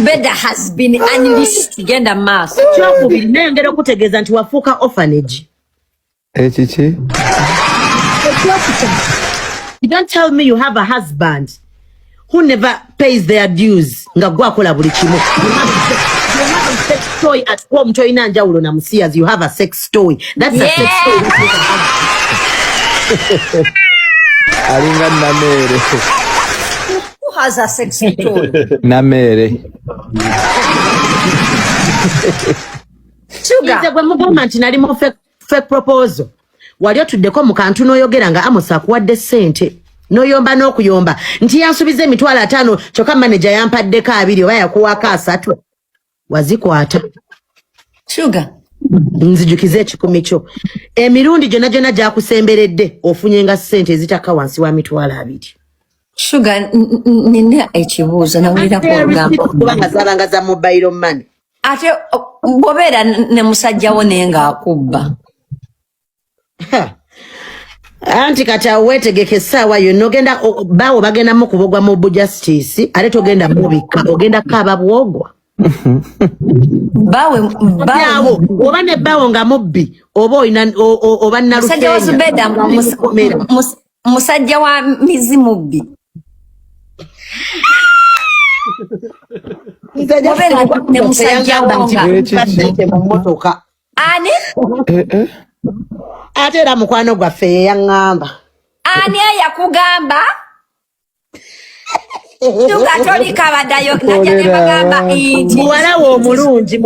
Zubeda has been unleashed genda mass. Kyokubiri naye ngera okutegeeza nti wafuuka orphanage. Ekiki? You don't tell me you have a husband who never pays their dues nga gwakola buli kimu. You have a sex toy at home toyina njawulo na musias. You have a sex toy. That's a sex toy. Alinga namere. Who has a sex toy? Namere. Sugar. Gwe mugamba nti nali mu fake proposal. Wali otuddeko mu kantu n'oyogera nga Amos akuwadde ssente. N'oyomba n'okuyomba. Nti yansubiza emitwalo 5 kyokka manager yampaddeko 2 oba yakuwako 3. Wazikwata. Sugar. Nzijukize ekikumi kyo. Emirundi gyonna gyakusemberedde ofunyenga ssente ezitaka wansi wa mitwalo 2. Sugar nina ekibuuzo nawulira kwogamba. Kubanga zalanga za mobile money. Ate bwobeera ne musajjawo naye ng'akubba. Anti kati aweetegeke essaawa yonna ogenda baawo bagenda mu kubogwa mu justice ate togenda mubikka ogenda kaaba bwogwa. Bawe oba ne baawo nga mubbi oba olina oba musajja wa Zubeda musajja wa mizimubbi. Bwobeera ne musajja wonga mu mmotoka. Ani? Ate era mukwano gwaffe yeyaŋŋamba. Ani eyakugamba? Tukatoli kabadayo najja ne bagamba nti muwala wo omulungi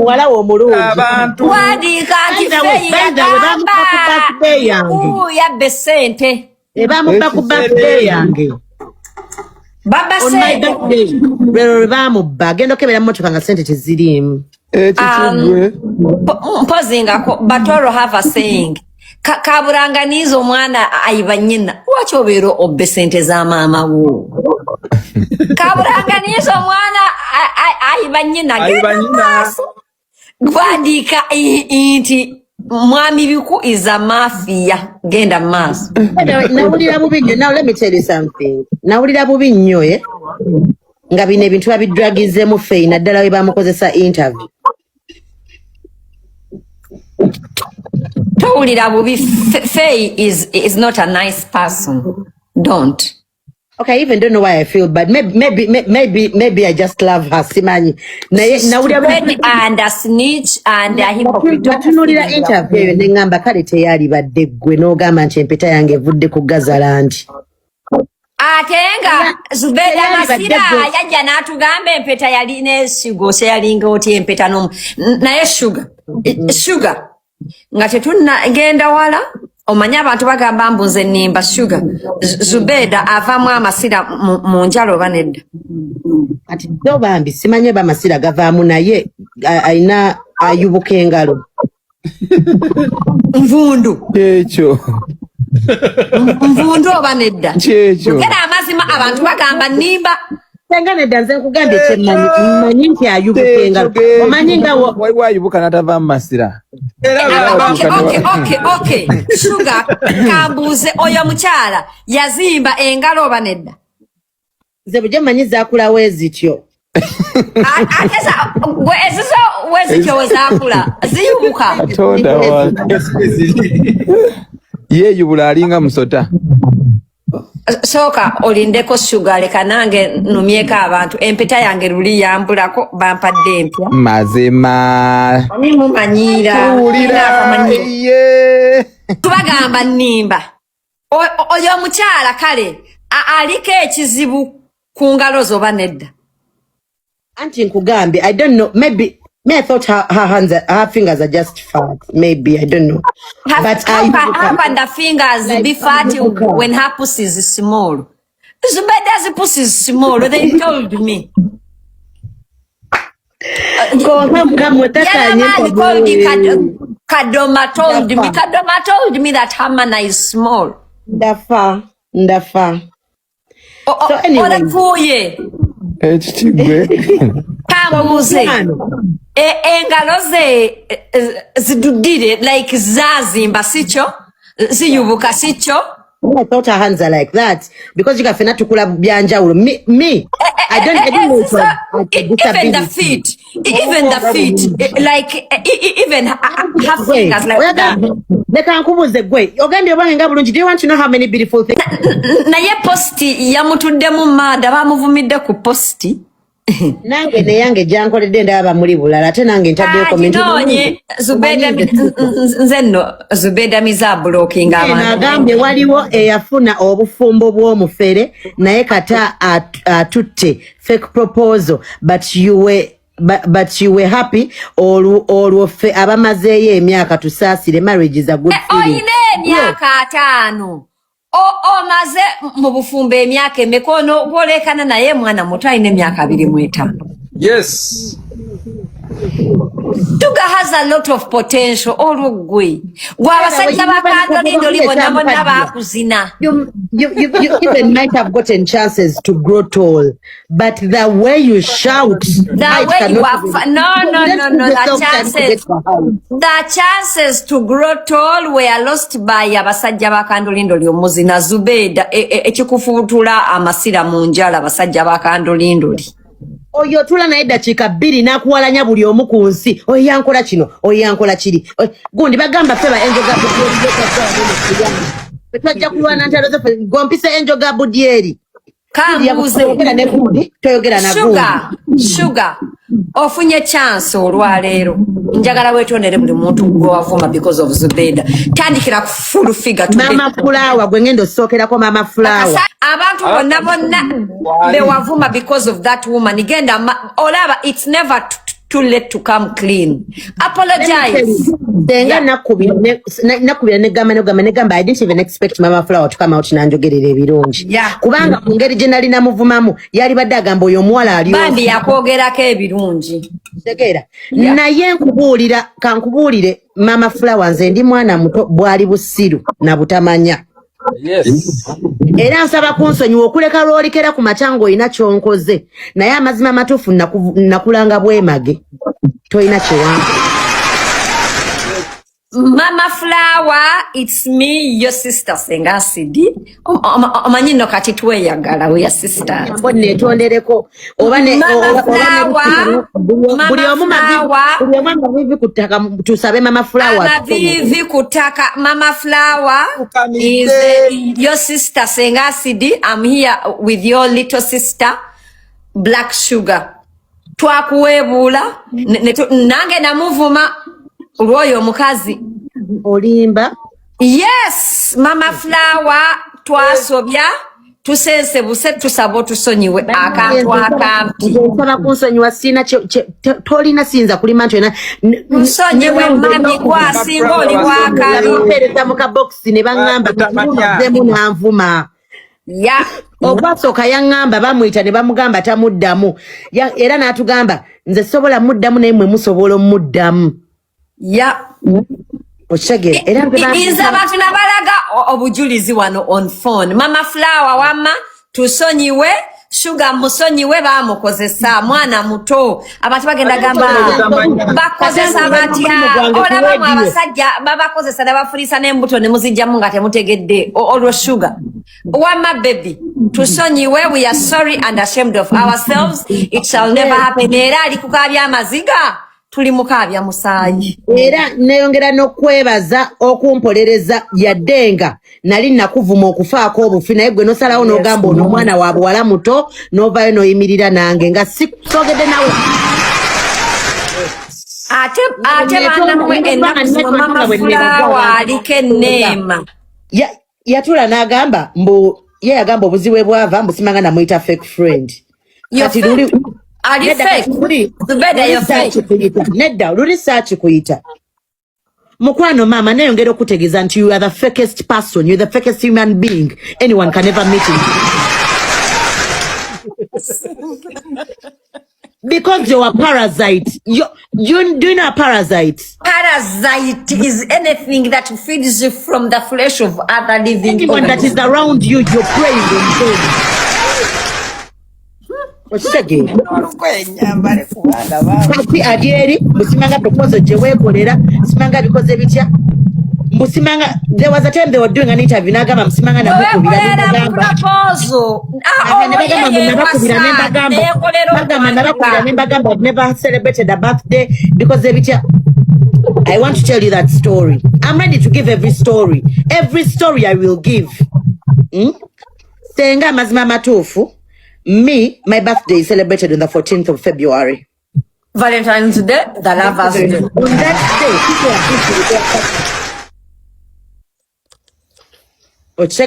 Abantu wandiika nti yabba ssente. Ebamubba ku birthday yange. Baba ssente. Lwero lwe baamubba agenda okebera mu mmotoka nga ssente teziriimu. ekikigwe. Mpozingako batoro have a saying. Kaburanganiza omwana ayiba nnyina. Lwaki obeera obbe ssente za maama wo? Kaburanganiza omwana ayiba nnyina. Gwandiika nti mwami biku is a mafia. Genda maaso. Nawulira bubi nnyo. Now let me tell you something. Nawulira bubi nnyo nga bino ebintu babidragizeemu Faye naddala we bamukozesa interview. Towulira bubi. Faye is not a nice person. Don't. Okay, I even don't know why I feel bad. Maybe I just love her. Simanyi. Stupid and a snitch and a hypocrite. Batunulira interview ne ngamba kale teyali badde ggwe n'ogamba nti empeta yange evudde ku Gazalandi. Atenga Zubeda Masira yajja n'atugamba empeta yali n'esigo se yalinga oti empeta naye sugar nga tetunagenda wala omanya abantu bagamba mbunze nnimba sugar Zubeda avamu amasira mu njalo oba nedda. Ati ddyo bambi simanye bamasira gavaamu naye ayina ayubuka engalo. Nvundu. Ekyo. Nvundu oba nedda. Kyekyo. Era amazima abantu bagamba nnimba. Senga nedda nze nkugambye kyemmanyi nti ayubuka engalo. Omanyi nga waliwo ayubuka n'atava mu masira. Okay. Sugar kambuuze oyo mukyala yazimba engalo oba nedda? Nze bujja mmanyi zaakulawo ezityo. Akeza wezityo wezaakula ziyubuka. Katonda wange. Yeeyubula alinga musota. Sooka olindeko Sugar leka nange numyeko abantu empeta yange luli yambulako bampadde empya. Mazima. Nimumanyiira. Tubagamba nnimba. Oyo omukyala kale aliko ekizibu ku ngalo zo oba nedda? Anti nkugambye, I don't know, maybe I thought her fingers are just fat. Maybe, I don't know. But how can the fingers be fat when her pussy is small? Zubeda's pussy is small, they told me. Kadoma told me that her man is small. Ndafa. So anyway. Ekikigwe. Kambuze. Engalo ze zidudire like zazimba sicho. Ziyubuka sicho. I thought her hands are like that because you can tukula byanjawulo. Me, I don't know. So, even the feet, like even her fingers like that. They can come with the way. Uganda wange nga bulungi. Do you want to know how many beautiful things? Naye posti yamutuddemu mada bamuvumidde ku posti. Nange ne yange jankoledde ndaba muli bulala ate nange ntadde comment. Zubeda nze nno Zubeda miza blocking abantu. Nagambye waliwo eyafuna obufumbo bw'omufere naye kata atutte fake proposal but you were happy olwo ffe abamazeeyo emyaka tusaasire. Marriage is a good feeling. Oyine emyaka 5 omaze mu bufumbo emyaka emikono gwolekana naye mwana muto ayina emyaka 25. Yes. Sugar has a lot of potential. Olugwe gwabasajja bakandolindo libona bonna bakuzina. You even might have gotten chances to grow tall, but the way you shout, the way you are, no, the chances to grow tall were lost by abasajja bakandolindo lyomuzina Zubeda ekikufutula amasira mu njala abasajja bakandolindo. Oyo tula na eddakiika 2 nakuwalanya buli omu ku nsi oyankola kino oyankola kiri gundi bagamba feba enjoga twajja kulwana ntalo zo gompise enjoga budyeri toyogera na Sugar ofunye chance olwaleero njagala wetondere buli muntu gwavuma because of Zubeda tandikira ku full figure today. Mama Flower gwe ngendo sokerako Mama Flower abantu bonna bewavuma because of that woman igenda olaba it's never too late to come clean. Apologize. Denga nakubira negamba I didn't even expect Mama Flower to come out nanjogerera ebirungi. Kubanga mungeri gye nali namuvumamu yali badde agamba oyo omuwala aliwo. Bandi yakwogerako ebirungi. Tegeera. Naye kankubuulire Mama Flower nze ndi mwana muto bwali busiru na butamanya. Yes. Era nsaba kunsonyiwa okuleka lwolikera ku machango ina kyonkoze naye amazima matuufu nakulanga bwemage toyina kyewanga. Mama Flower, it's me, your sister Senga Sidi. Omanyi no kati tweyagala we your sister. Bonne tondereko oba ne buli omuma vivi kutaka tusabe Mama Flower. Vivi kutaka Mama Flower is your sister Senga Sidi. I'm here with your little sister Black Sugar. Twakuwebula nange namuvuma Royo mukazi olimba. Yes, Mama Flower twasobya tusense buse tusabo tusonyiwe akantu akampi. Nsaba kunsonyiwa sina tolina sinza kulima nto ena nsonyiwe mami kwasinga oli wakali pereza mu kabox ne bangamba zemu nanvuma. Okwasooka yaŋŋamba bamuyita ne bamugamba tamuddamu era n'atugamba nze sobola muddamu naye mmwe musobola omuddamu. Oshage era inza abantu nabalaga obujulizi wano on phone. Mama Flower wama tusonyiwe Sugar musonyiwe bamukozesa mwana muto abantu bagenda gamba bakozesa batya olaba mu abasajja babakozesa nabafurisa n'embuto ne muzijjamu nga temutegedde olwo Sugar wama baby tusonyiwe. We are sorry and ashamed of ourselves. It shall never happen. Era ali kukabya amaziga tuli mukabya musaayi. Era neyongera n'okwebaza okumpolereza yaddenga nali nakuvuma okufaako obufi naye gwe nosalawo n'ogamba ono omwana wa buwala muto n'ovaayo n'oyimirira nange nga sogedde nawe. Ate banamwe ennaku Mama Flower aliko enneema. Yatula n'agamba mbu ye yagamba obuzibu bwava mbusimanga namuyita fake friend. Kati luli are you fake? Zubeda you're fake. Nedda luli search kuyita. Mukwano mama nayongera okutegeeza nti you are the fakest person, you're the fakest human being anyone can ever meet in. Because you're a parasite. You do know a parasite. Parasite is anything that feeds you from the flesh of other living anyone that is around you, you're praying on them. Kati adyeri musimanga proposal gye weekolera simanga bikoze bitya Musimanga, there was a time they were doing an interview. Nagama Musimanga na I've never celebrated a birthday because I want to tell you that story. I'm ready to give every story. Every story I will give. Senga mazima matufu. Me, my birthday is celebrated on the 14th of February. Valentine's Day, the Lovers Day. On that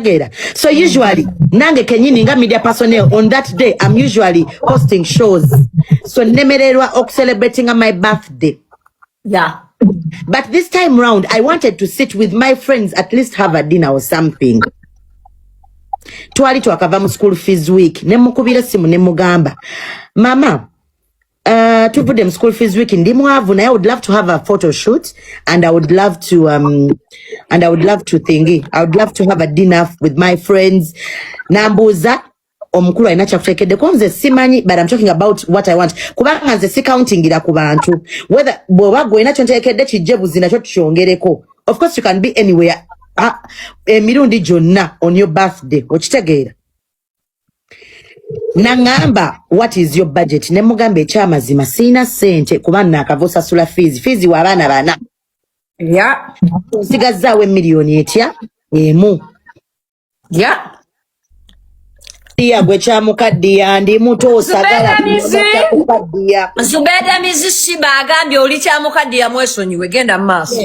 day, so usually, nange kenyini nga media personnel, on that day, I'm usually hosting shows. So nemererwa celebrating my birthday. Yeah. But this time round, I wanted to sit with my friends, at least have a dinner or something. Twali twakava mu school fees week. Nemukubira simu nemugamba. Mama, tuvude mu school fees week ndi mwavu na I would love to have a photo shoot and I would love to I would love to have a dinner with my friends. Nambuza omukulu alina kyakutekedde ko nze simanyi, but I'm talking about what I want. Kubanga nze si countingira ku bantu. Whether bw'oba gwe nakyo ntekedde kijje buzi nakyo tukyongereko. Of course you can be anywhere. Emirundi gyonna on your birthday. Okitegeera. Nangamba, what is your budget? Nemugamba ekyamazima sina sente kuba nakavosa sula fees. Fees wa abaana bana. Yeah. Nsigazaawo emiliyoni etya emu. Yeah. Dia gwe kyamukaddiya ndi muto osagala Zubeda mizishiba agambye oli kyamukaddiya mwesonyiwe genda maaso.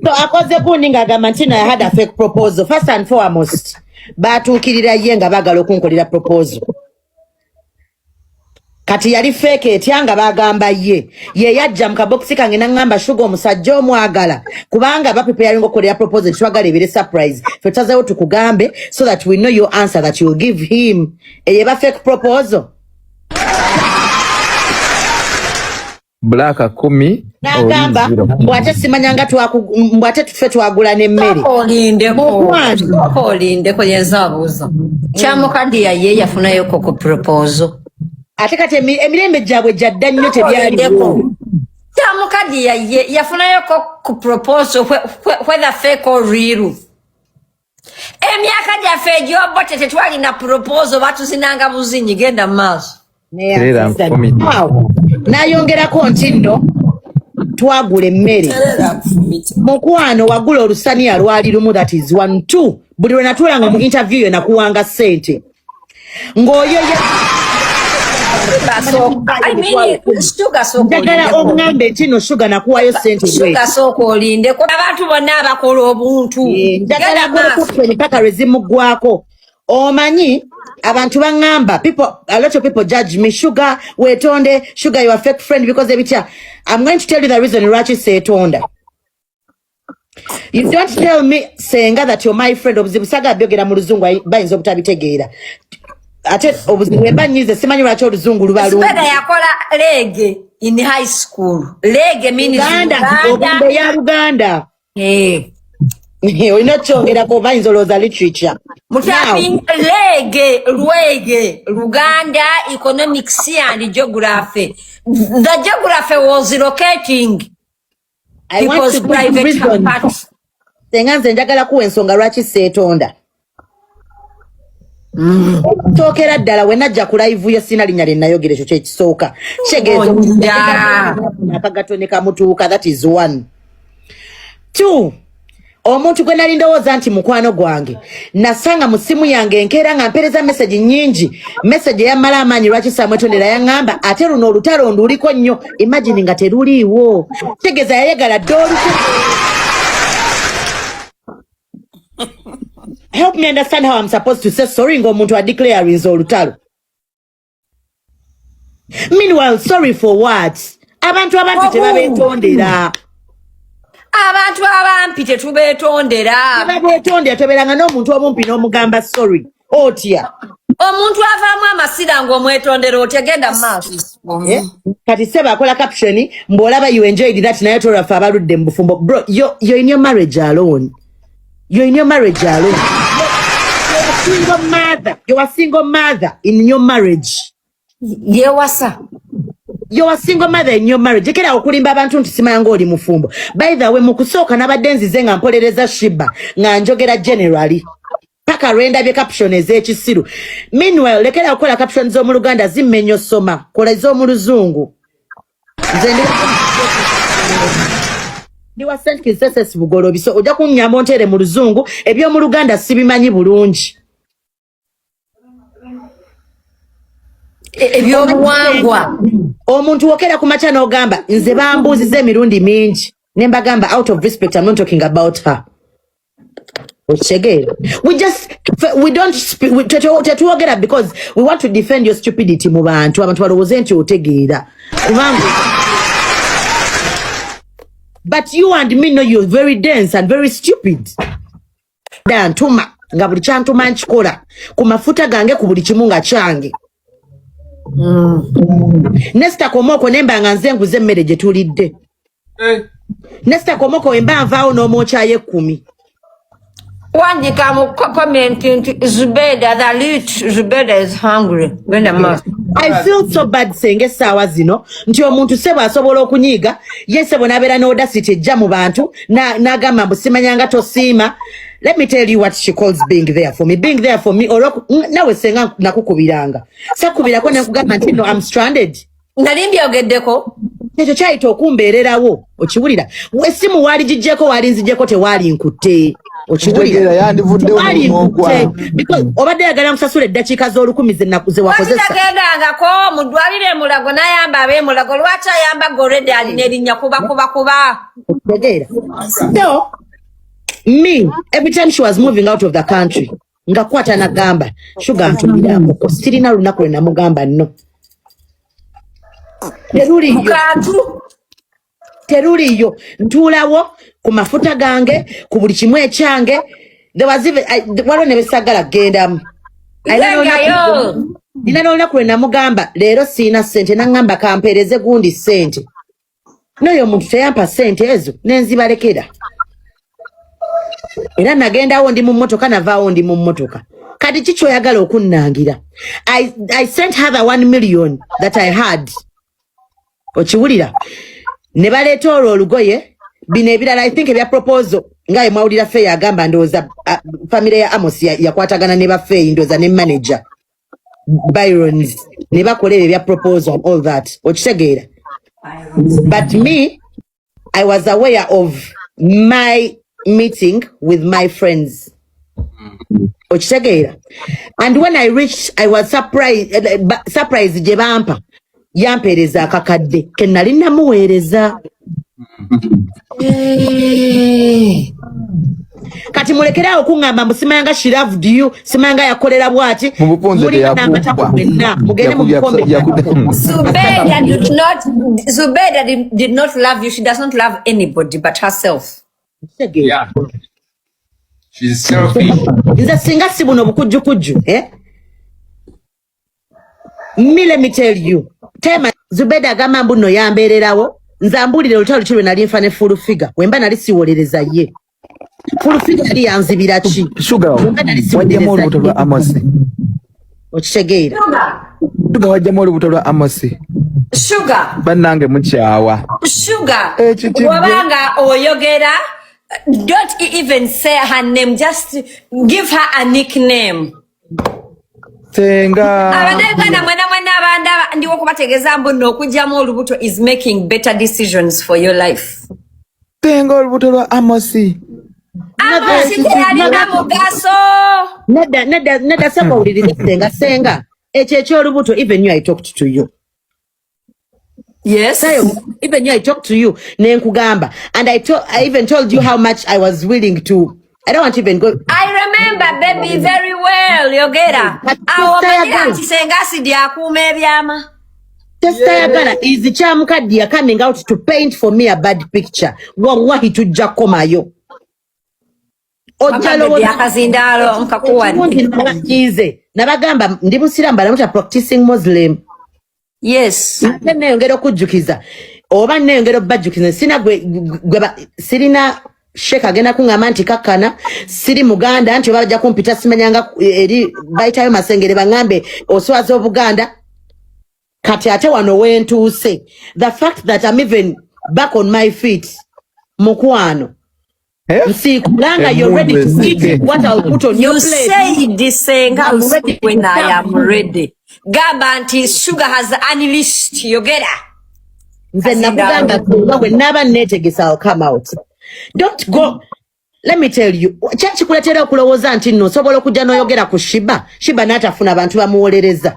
So akoze kundi ngagamba nti I had a fake proposal. First and foremost, batuukirira ye nga baagala okunkolera proposal. Kati yali fake etyanga bagamba ye yajja mu kabokisi kange nangamba shuga omusajja omwagala kubanga bapreparing okukolera proposal twagala ebire surprise fe tazawo tukugambe so that we know your answer that you will give him eyeba fake proposal. Black 10 nagamba mbwate simanyanga mbwate tufe twagula n'emmere olindeko yenzabuuza kyamukaddiya ye yafunayo ku proposal. Ate kati emirembe gyabwe gyadda nnyo tebyaliwo. Kyamukaddiya ye yafunayo ku proposal whether fake or real. Emyaka gyaffe egy'obote tetwalina proposal batuzinanga buzinyi genda mu maaso. Nayongerako nti nno twagula emmere. Mukwano wagula olusaniya lwali lumu, that is 1 2. Buli lwe natulanga mu interview yo nakuwanga ssente. Ng'oyo njagala oŋŋambe nti no shuga nakuwayo ssente abantu bonna abakola obuntu njagala kukutte mpaka lwe zimuggwako. Omanyi abantu baŋŋamba, a lot of people judge me, Sugar wetonde, Sugar you are fake friend because ebitya. I'm going to tell you the reason lwaki seetonda. You don't tell me senga that you're my friend. Obuzibu saga byogera mu luzungu bayinza obutabitegeera. Ate obuzibu ebanyize simanyi lwaki oluzungu lubalu. Zubeda yakola lege in high school. Lege means Uganda. Ya Uganda. Olina kyongerako bayinza olowooza literature. Mutabi lege Luganda economics and geography. The geography was locating people's private parts. Senga nze njagala kuwa ensonga lwaki seetonda. Tokera ddala we najja ku live yo sina linnya lye nayogera ekyo kyekisooka. Kyegeeza akagatone kamutuuka, that is 1. 2. Omuntu gwe nali ndowooza nti mukwano gwange nasanga mu ssimu yange enkeera nga mpereza message nnyingi, message eyamala amaanyi lwaki samwetondera yaŋŋamba ate luno olutalo nduliko nnyo, imagine nga teruliiwo. Tegeeza yayagala dde olutalo. Help me understand how I'm supposed to say sorry ng'omuntu adeclaring olutalo. Meanwhile, sorry for what? Abantu tebabeetondera. Abantu abampi tetubeetondera. Tebabeetondera tobeeranga n'omuntu omumpi n'omugamba sorry. Otya. Omuntu avaamu amasira ng'omwetondera otya genda maaso. Kati seba akola caption mbw'olaba you enjoyed that naye tolwafe abaludde mu bufumbo. Bro, you're in your marriage alone. You're in your marriage alone. You're a single mother. You're a single mother in your marriage. Yewasa. You're a single mother in your marriage. Jekera okulimba abantu nti simanga oli mufumbo. By the way, mukusooka n'abaddenzi zenga mpolereza Shiba nga njogera generally. Paka renda bye caption ez'ekisiru. Meanwhile, lekera okola caption zo mu Luganda zimmenyo soma. Kola zo mu Luzungu. Zende Ndiwa St. Kiseses Bugolobi. So oja kunnyamba ontere mu Luzungu, ebyo mu Luganda sibimanyi bulungi. Ebyobuwangwa. Omuntu wokera ku macha n'ogamba nze bambuuziza emirundi mingi. Ne mbagamba out of respect, I'm not talking about her. We don't speak, tetwogera because we want to defend your stupidity mu bantu. Abantu balowooze nti otegeera. But you and me know you're very dense and very stupid. Dantuma nga buli kyantuma nkikola ku mafuta gange ku buli kimu nga kyange. Nesta Komoko nemba nga nze nguze emmere gye tulidde. Nesta Komoko emba nvaawo n'omwokyayo 10. Wandika mu comment nti Zubeda, the lead Zubeda is hungry. I feel so bad saying essaawa zino nti omuntu sebo asobola okunyiiga ye sebo n'abeera n'audacity ejja mu bantu n'agamba mbu simanyanga tosiima. Let me tell you what she calls being there for me. Being there for me, or nawe senga nakukubiranga. Sakubirako ne kugamba nti no, I'm stranded. Nalimbi ogeddeko. Ekyo kyayita okumbeererawo. Okiwulira? Essimu waali gijjeko waali nzijjeko tewaali nkutte. Okiwulira? Yandivuddewo n'ogwa. Because obadde yagala nkusasula eddakiika z'olukumi ze wakozesa. Watagendangako mu ddwaliro Mulago n'ayamba ab'Emulago. Lwaki ayamba already alina erinnya kuba. Otegeera? So, me, every time she was moving out of the country, ngakwata nagamba, Sugar ntumiramu, sirina lunaku lwe namugamba no. Teruliyo, ntuulawo ku mafuta gange, ku buli kimu ekyange. There was even, waliwo ne besagala gendamu. Nina n'olunaku lwe namugamba, leero siina ssente, nangamba kampeereze gundi ssente. N'oyo omuntu teyampa ssente ezo, nenzibalekera. Era nagendawo ndi mu mmotoka navaawo ndi mu mmotoka. Kati kiki oyagala okunnangira? I sent her the 1 million that I had. Okiwulira? Ne baleeta olwo olugoye bino ebirala I think ebya proposal ngaye mwawulira Faye agamba ndowooza family ya Amos yakwatagana ne ba Faye ndowooza ne manager Byrons ne bakola ebya proposal all that. Okitegeera? But me, I was aware of my meeting with my friends. Okitegeera? And when I reached, I was surprised gye bampa yampeereza akakadde ke nali namuweereza. Kati mulekerawo okuŋŋamba mbu simanga she loved you, simanga yakolera bwati. Mugende mu bukombe. Zubeda did not love you. She does not love anybody but herself. Yeah. She's selfish. Nze singa si buno bukujjukujju, let me tell you. Tema Zubeda agamba mbu nno yambeererawo. Nze ambuulire olutalo ki lwe nali nfa ne full figure. Wemba nali siwolereza ye. Full figure yali yanzibira ki? Sugar, wajjamu olubuto lwa Amosi. Okitegeera? Sugar, wajjamu olubuto lwa Amosi. Sugar. Bannange mukyawa. Sugar. Wabanga oyogera, don't even say her name, just give her a nickname. Senga. Abana mwana abanda ndiwo kubategeza mbu n'okujjamu olubuto is making better decisions for your life. Senga olubuto lwa Amosi. Amosi teyalina mugaso. Neda saba ulirira senga. Ekyo olubuto even you I talked to you. Yes. Even you I talked to you nenkugamba and I even told you how much I was willing to. I don't want to even go. I remember baby very well, Yogera. Ebyama. Testayagala is the chamukadi coming out to paint for me a bad picture. Wallahi tujja komayo. Ojalo yakazindalo nkakuwadi. Nabagamba ndi musiramba namuta practicing Muslim. Yes. Nene ngero kujjukiza. Oba nene ngero bajjukiza sirina Sheikh agenda kuŋŋamba nti kakkana siri Muganda nti bajja kumpita simanyanga eri bayitayo Masengere baŋŋambe oswaza Obuganda. kati ate wano wentuuse the fact that I'm even back on my feet mukwano nsikulanga you're ready to eat what I'll put on your plate. You say this when I am ready. Gamba nti Sugar has unleashed yogera. Nze nakugamba when never netegesa I'll come out. Don't go. Let me tell you, chachi kuletera okulowooza nti nno osobola okujja n'oyogera ku Shiba n'atafuna abantu bamuwolereza.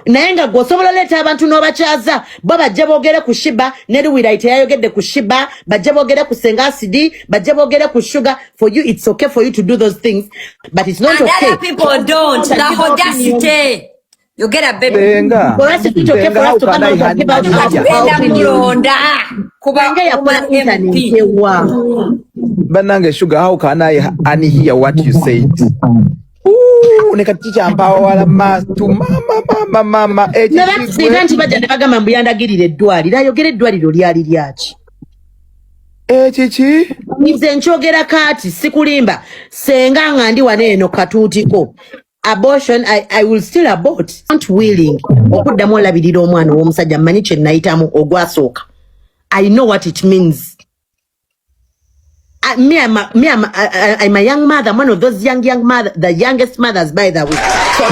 Naye nga gwosobola leeta abantu n'obakyaza bo bajja boogere ku Shiba ne Luwira teyayogedde ku Shiba bajja boogere ku Senga Asidi bajja boogere ku Sugar. For you it's okay for you to do those things but it's not and okay. Other people don't. The audacity. You get a baby. Senga. For us it's okay for us to come out and give out our opinion. Kubanga yakola internet ewa. Banange Sugar, how can I unhear what you said? Ooh, nekaticha mpawa wala mastu mama Nabakisiga nti bajja ne bagamba mbu yandagirira eddwaliro ayogera eddwaliro lyali lyaki kiki nze nkyogera kati sikulimba senga nga ndi wano eno katuutiko abortion I will still abort not willing okuddamu olabirira omwana w'omusajja mmanyi kye nayitamu ogwasooka I know what it means. I'm a young mother. I'm one of those young mother, the youngest mothers, by the way. So,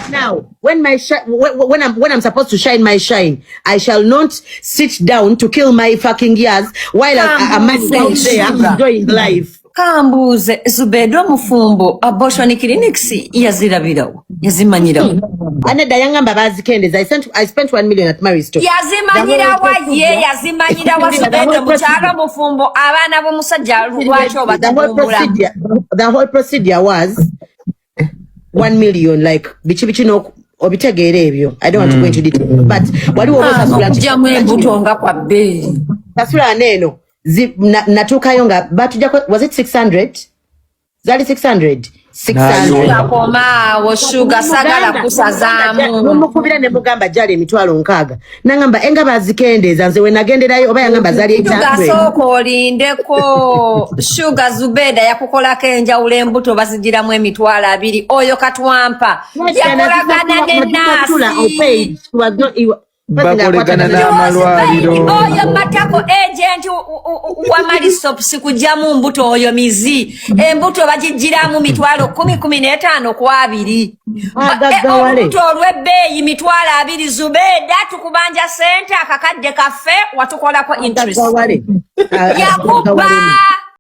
now, when I'm supposed to shine my shine, I shall not sit down to kill my fucking years while a man out there enjoying life. Kambuze Zubeda mufumbo abortion clinics yazirabirawo yazimanyirawo aneda yangamba bazikendeza I spent 1 million at Mary's store yazimanyirawo yazimanyirawo Zubeda mukyalo mufumbo abaana b'omusajja lwaki obatabula the whole procedure was 1 million like bichi no obitegeere ebyo I don't want to go into detail but waliwo basasula jamu embutonga kwa bei basula neno natukayo nga batujja was it 600 zali 600 akoma wo Sugar sagala kusazaamu mukubira ne mugamba jali emitwalo nkaaga nangamba enga bazikendeza nze we nagenderayo oba yangamba zali 800 gasoko olindeko Sugar Zubeda yakukolako enjawulo embuto bazigiramu emitwalo 2 oyo katwampa yakolagana ne nasi bakolegana n'amalwaliro oyo matako agent wa Marisops kujamu mbuto oyo mizi embuto bagijiramu mitwalo 10-15 ku 2 obuto olw'ebbeeyi mitwalo 2 Zubeda tukubanja sente akakadde kaffe watukolako interest yakuba